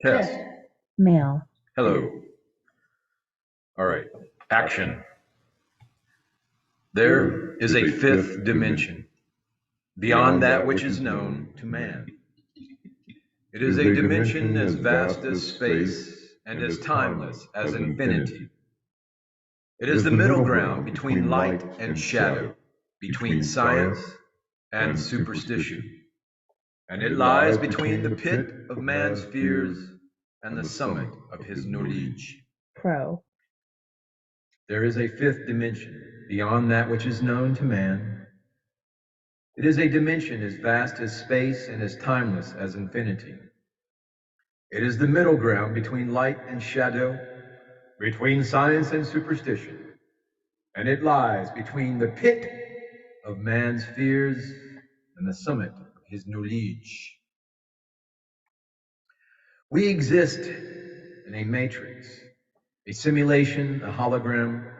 Test. Male. Hello. All right. Action. There is a fifth dimension beyond that which is known to man. It is a dimension as vast as space and as timeless as infinity. It is the middle ground between light and shadow, between science and superstition. And it lies between the pit of man's fears and the summit of his knowledge. Pro. There is a fifth dimension beyond that which is known to man. It is a dimension as vast as space and as timeless as infinity. It is the middle ground between light and shadow, between science and superstition. And it lies between the pit of man's fears and the summit of his knowledge. We exist in a matrix, a simulation, a hologram,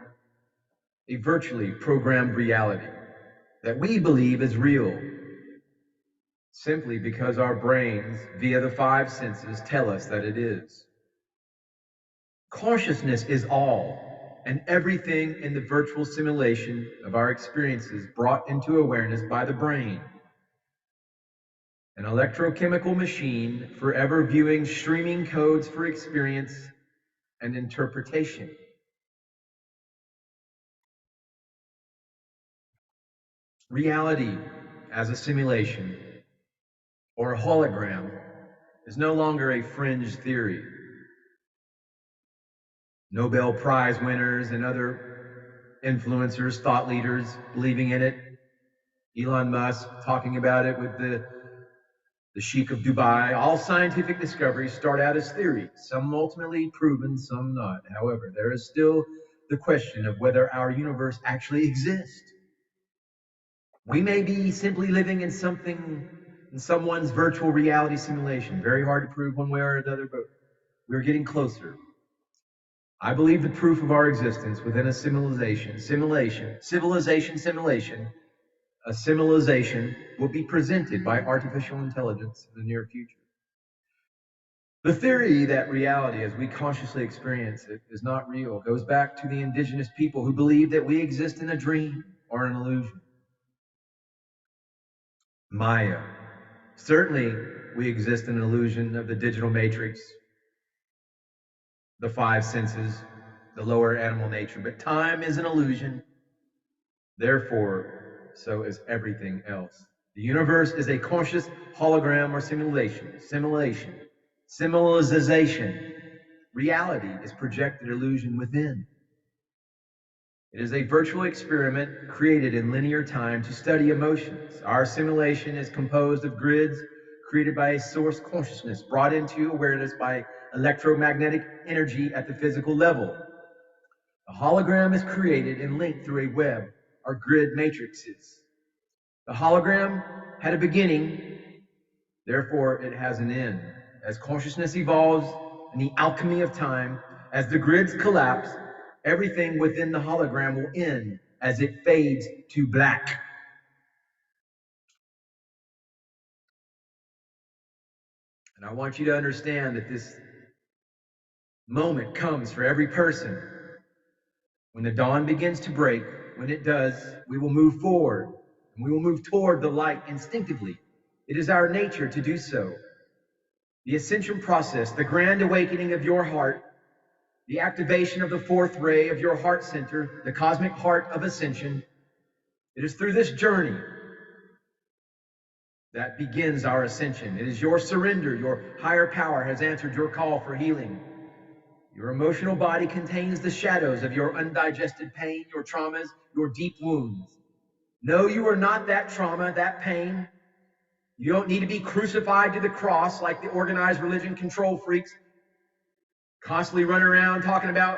a virtually programmed reality that we believe is real, simply because our brains, via the five senses, tell us that it is. Consciousness is all and everything in the virtual simulation of our experiences brought into awareness by the brain. An electrochemical machine forever viewing streaming codes for experience and interpretation. Reality as a simulation or a hologram is no longer a fringe theory. Nobel Prize winners and other influencers, thought leaders believing in it. Elon Musk talking about it with the Sheikh of Dubai. All scientific discoveries start out as theories, some ultimately proven, some not. However, there is still the question of whether our universe actually exists. We may be simply living in someone's virtual reality simulation. Very hard to prove one way or another, but we're getting closer. I believe the proof of our existence within a civilization will be presented by artificial intelligence in the near future. The theory that reality as we consciously experience it is not real goes back to the indigenous people who believe that we exist in a dream or an illusion. Maya. Certainly, we exist in an illusion of the digital matrix, the five senses, the lower animal nature, but time is an illusion. Therefore, so is everything else. The universe is a conscious hologram or simulation. Reality is projected illusion within. It is a virtual experiment created in linear time to study emotions. Our simulation is composed of grids created by a source consciousness, brought into awareness by electromagnetic energy at the physical level. The hologram is created and linked through a web or grid matrices. The hologram had a beginning, therefore it has an end. As consciousness evolves in the alchemy of time, as the grids collapse, everything within the hologram will end as it fades to black. And I want you to understand that this moment comes for every person. When the dawn begins to break, when it does, we will move forward, and we will move toward the light instinctively. It is our nature to do so. The ascension process, the grand awakening of your heart, the activation of the fourth ray of your heart center, the cosmic heart of ascension. It is through this journey that begins our ascension. It is your surrender. Your higher power has answered your call for healing. Your emotional body contains the shadows of your undigested pain, your traumas, your deep wounds. No, you are not that trauma, that pain. You don't need to be crucified to the cross like the organized religion control freaks constantly run around talking about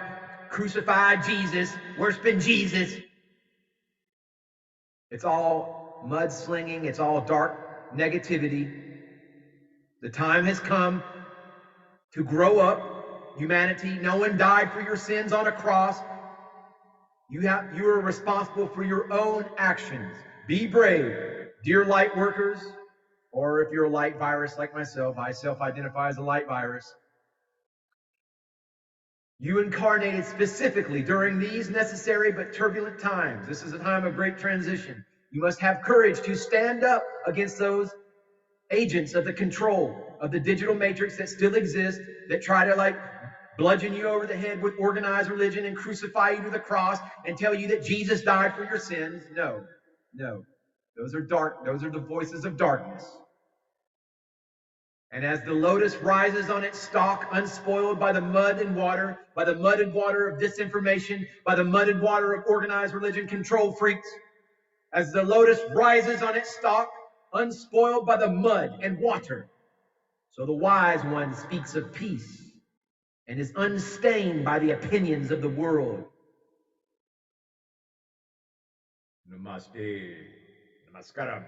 crucified Jesus, worshiping Jesus. It's all mudslinging. It's all dark negativity. The time has come to grow up, humanity. No one died for your sins on a cross. You are responsible for your own actions. Be brave, dear light workers, or if you're a light virus like myself, I self-identify as a light virus. You incarnated specifically during these necessary but turbulent times. This is a time of great transition. You must have courage to stand up against those agents of the control of the digital matrix that still exist, that try to like bludgeon you over the head with organized religion and crucify you to the cross and tell you that Jesus died for your sins. No, no. Those are dark. Those are the voices of darkness. And as the lotus rises on its stalk, unspoiled by the mud and water, by the mud and water of disinformation, by the mud and water of organized religion control freaks, as the lotus rises on its stalk, unspoiled by the mud and water, so the wise one speaks of peace and is unstained by the opinions of the world. Namaste. Namaskaram.